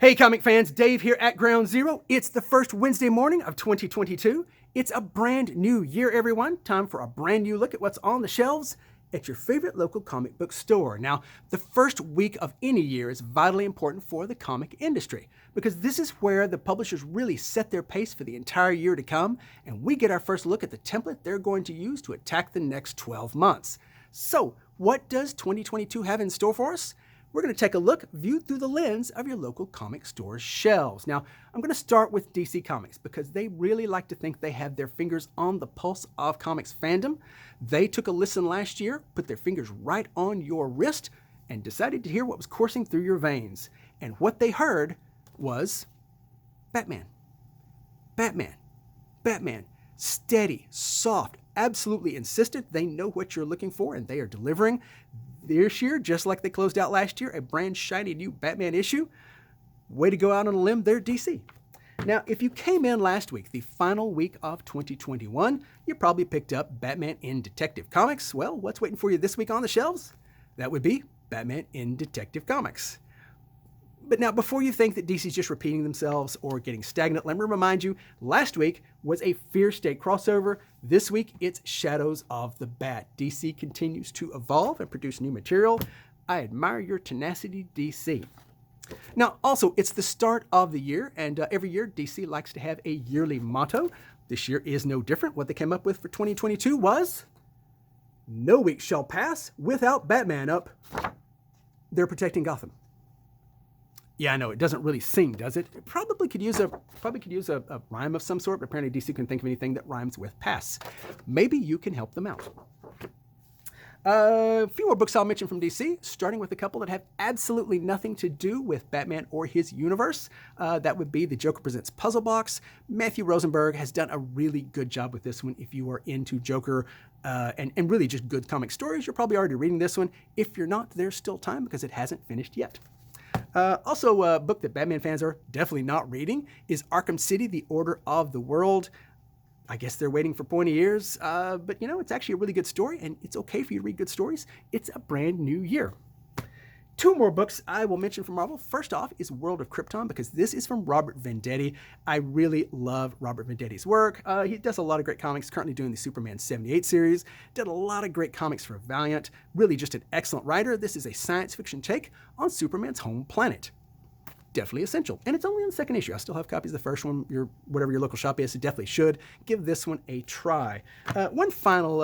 Hey comic fans, Dave here at Ground Zero. It's the first Wednesday morning of 2022. It's a brand new year, everyone. Time for a brand new look at what's on the shelves at your favorite local comic book store. Now, the first week of any year is vitally important for the comic industry because this is where the publishers really set their pace for the entire year to come, and we get our first look at the template they're going to use to attack the next 12 months. So, what does 2022 have in store for us? We're going to take a look viewed through the lens of your local comic store's shelves. Now, I'm going to start with DC Comics because they really like to think they have their fingers on the pulse of comics fandom. They took a listen last year, put their fingers right on your wrist, and decided to hear what was coursing through your veins. And what they heard was Batman. Batman. Batman. Steady, soft, absolutely insistent. They know what you're looking for, and they are delivering. This year, just like they closed out last year, a brand shiny new Batman issue. Way to go out on a limb there, DC. Now, if you came in last week, the final week of 2021, you probably picked up Batman in Detective Comics. Well, what's waiting for you this week on the shelves? That would be Batman in Detective Comics. But now, before you think that DC's just repeating themselves or getting stagnant, let me remind you, last week was a Fear State crossover. This week, it's Shadows of the Bat. DC continues to evolve and produce new material. I admire your tenacity, DC. Now, also, it's the start of the year, and every year, DC likes to have a yearly motto. This year is no different. What they came up with for 2022 was, no week shall pass without Batman up. They're protecting Gotham. Yeah, I know, it doesn't really sing, does it? It probably could use a rhyme of some sort, but apparently DC couldn't think of anything that rhymes with pass. Maybe you can help them out. A few more books I'll mention from DC, starting with a couple that have absolutely nothing to do with Batman or his universe. That would be the Joker Presents Puzzle Box. Matthew Rosenberg has done a really good job with this one. If you are into Joker and really just good comic stories, you're probably already reading this one. If you're not, there's still time because it hasn't finished yet. Also, a book that Batman fans are definitely not reading is Arkham City, The Order of the World. I guess they're waiting for pointy ears, but you know, it's actually a really good story, and it's okay for you to read good stories. It's a brand new year. Two more books I will mention from Marvel. First off is World of Krypton, because this is from Robert Venditti. I really love Robert Venditti's work. He does a lot of great comics, currently doing the Superman 78 series. Did a lot of great comics for Valiant. Really just an excellent writer. This is a science fiction take on Superman's home planet. Definitely essential. And it's only on the second issue. I still have copies of the first one. Whatever your local shop is, you definitely should give this one a try. One final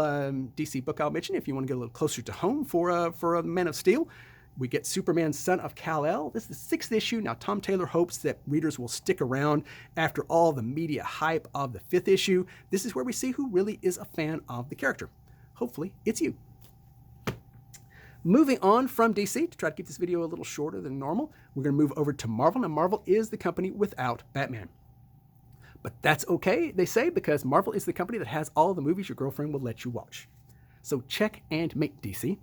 DC book I'll mention, if you want to get a little closer to home for Man of Steel. We get Superman, Son of Kal-El. This is the sixth issue. Now, Tom Taylor hopes that readers will stick around after all the media hype of the fifth issue. This is where we see who really is a fan of the character. Hopefully, it's you. Moving on from DC, to try to keep this video a little shorter than normal, we're going to move over to Marvel. Now, Marvel is the company without Batman. But that's okay, they say, because Marvel is the company that has all the movies your girlfriend will let you watch. So check and mate, DC.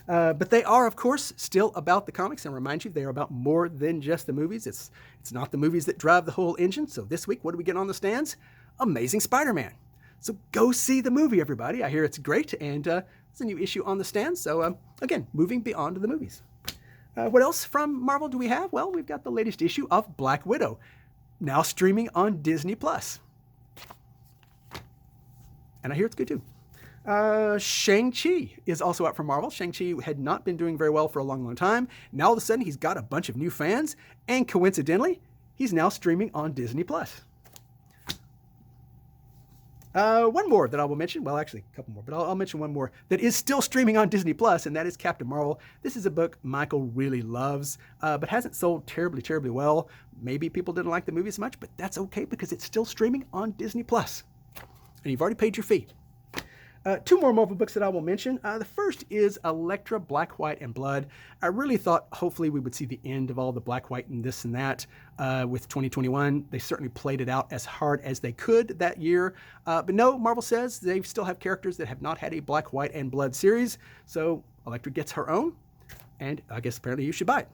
But they are, of course, still about the comics, and remind you, they are about more than just the movies. It's not the movies that drive the whole engine. So this week, what do we get on the stands? Amazing Spider-Man. So go see the movie, everybody. I hear it's great, and it's a new issue on the stands. So again, moving beyond the movies. What else from Marvel do we have? Well, we've got the latest issue of Black Widow, now streaming on Disney+. And I hear it's good too. Shang-Chi is also out from Marvel. Shang-Chi had not been doing very well for a long, long time. Now all of a sudden he's got a bunch of new fans, and coincidentally, he's now streaming on Disney+. One more that I will mention, well actually a couple more, but I'll mention one more that is still streaming on Disney+, and that is Captain Marvel. This is a book Michael really loves, but hasn't sold terribly, terribly well. Maybe people didn't like the movie as much, but that's okay because it's still streaming on Disney+. And you've already paid your fee. Two more Marvel books that I will mention. The first is Elektra, Black, White, and Blood. I really thought hopefully we would see the end of all the Black, White, and this and that with 2021. They certainly played it out as hard as they could that year. But no, Marvel says they still have characters that have not had a Black, White, and Blood series. So Elektra gets her own, and I guess apparently you should buy it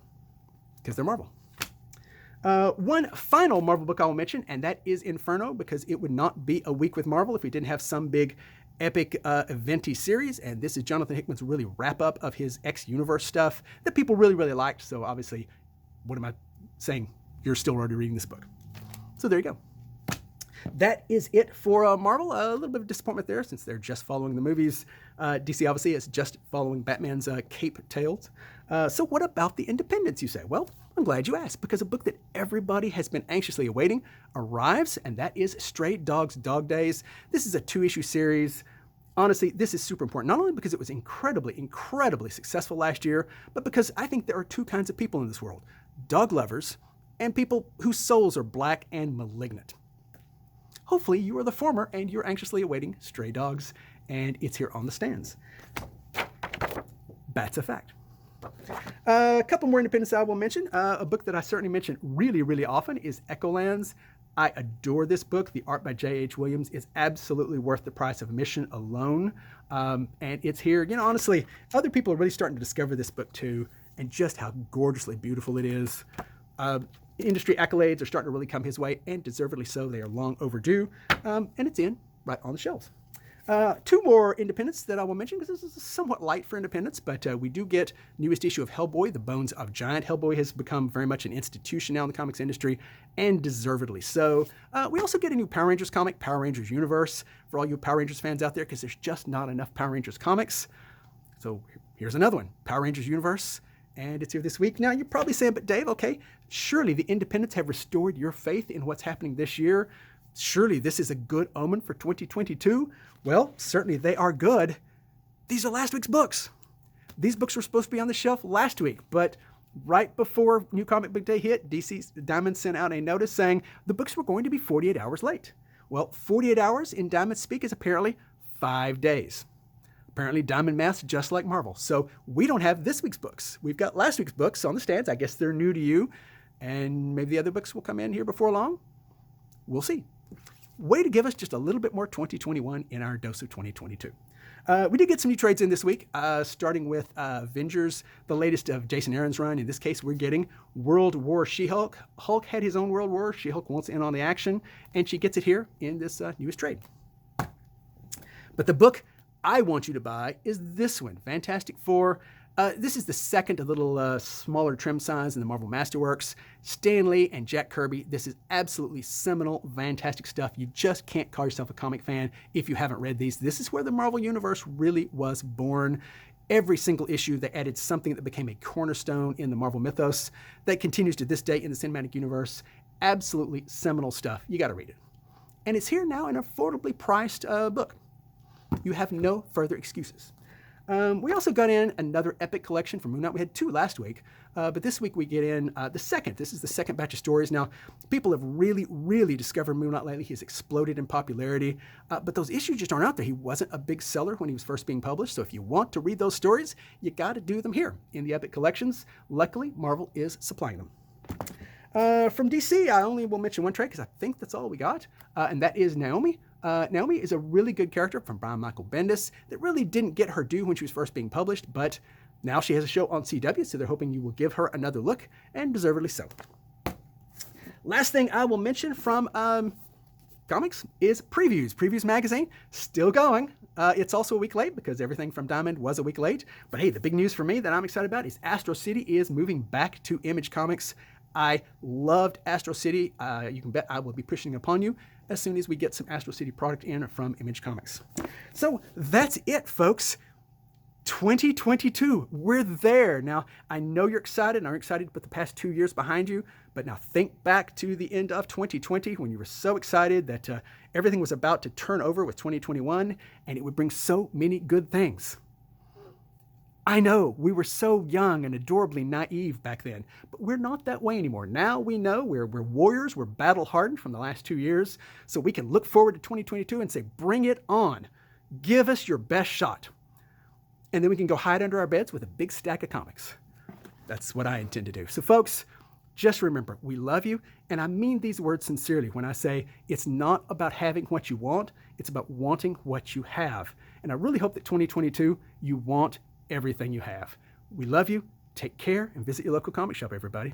because they're Marvel. One final Marvel book I will mention, and that is Inferno, because it would not be a week with Marvel if we didn't have some big epic eventy series, and this is Jonathan Hickman's really wrap-up of his X-Universe stuff that people really, really liked. So obviously, what am I saying? you're still already reading this book. So there you go. That is it for Marvel. A little bit of disappointment there since they're just following the movies. DC obviously is just following Batman's cape tales. So what about the independents, you say? Well, I'm glad you asked, because a book that everybody has been anxiously awaiting arrives, and that is Stray Dogs Dog Days. This is a 2-issue series. Honestly, this is super important, not only because it was incredibly successful last year, but because I think there are two kinds of people in this world: dog lovers and people whose souls are black and malignant. Hopefully you are the former and you're anxiously awaiting Stray Dogs, and it's here on the stands. That's a fact. A couple more independents I will mention. A book that I certainly mention really often is Echolans. I adore this book. The art by J.H. Williams is absolutely worth the price of admission alone. And it's here. You know, honestly, other people are really starting to discover this book too, and just how gorgeously beautiful it is. Industry accolades are starting to really come his way, and deservedly so. They are long overdue, and it's right on the shelves. Two more independents that I will mention, because this is somewhat light for independents, but we do get newest issue of Hellboy, The Bones of Giant. Hellboy has become very much an institution now in the comics industry, and deservedly so. We also get a new Power Rangers comic, Power Rangers Universe, for all you Power Rangers fans out there, because there's just not enough Power Rangers comics. So here's another one, Power Rangers Universe, and it's here this week. Now, you're probably saying, but Dave, okay, surely the independents have restored your faith in what's happening this year. Surely this is a good omen for 2022. Well, certainly they are good. These are last week's books. These books were supposed to be on the shelf last week, but right before New Comic Book Day hit, DC Diamond sent out a notice saying the books were going to be 48 hours late. Well, 48 hours in Diamond speak is apparently 5 days. Apparently Diamond math's just like Marvel. So we don't have this week's books. We've got last week's books on the stands. I guess they're new to you, and maybe the other books will come in here before long. We'll see. Way to give us just a little bit more 2021 in our dose of 2022. We did get some new trades in this week, starting with Avengers, the latest of Jason Aaron's run. In this case, we're getting World War She-Hulk. Hulk had his own World War. She-Hulk wants in on the action, and she gets it here in this newest trade. But the book I want you to buy is this one, Fantastic Four. This is the second, a little smaller trim size in the Marvel Masterworks. Stan Lee and Jack Kirby. This is absolutely seminal, fantastic stuff. You just can't call yourself a comic fan if you haven't read these. This is where the Marvel Universe really was born. Every single issue, they added something that became a cornerstone in the Marvel mythos that continues to this day in the cinematic universe. Absolutely seminal stuff. You got to read it. And it's here now in an affordably priced book. You have no further excuses. We also got in another epic collection from Moon Knight. We had two last week, but this week we get in the second. This is the second batch of stories. Now, people have really discovered Moon Knight lately. He's exploded in popularity, but those issues just aren't out there. He wasn't a big seller when he was first being published, so if you want to read those stories, you got to do them here in the epic collections. Luckily, Marvel is supplying them. From DC, I only will mention one trade because I think that's all we got, and that is Naomi. Naomi is a really good character from Brian Michael Bendis that really didn't get her due when she was first being published, but now she has a show on CW, so they're hoping you will give her another look, and deservedly so. Last thing I will mention from comics is Previews. Previews magazine, still going. It's also a week late because everything from Diamond was a week late, but hey, the big news for me that I'm excited about is Astro City is moving back to Image Comics. I loved Astro City. You can bet I will be pushing upon you as soon as we get some Astro City product in from Image Comics. So that's it, folks. 2022, we're there. Now, I know you're excited, and I'm excited to put the past 2 years behind you, but now think back to the end of 2020 when you were so excited that everything was about to turn over with 2021, and it would bring so many good things. I know, we were so young and adorably naive back then, but we're not that way anymore. Now we know we're warriors, we're battle-hardened from the last 2 years, so we can look forward to 2022 and say, bring it on. Give us your best shot. And then we can go hide under our beds with a big stack of comics. That's what I intend to do. So folks, just remember, we love you, and I mean these words sincerely when I say it's not about having what you want, it's about wanting what you have. And I really hope that 2022, you want everything you have. We love you. Take care and visit your local comic shop, everybody.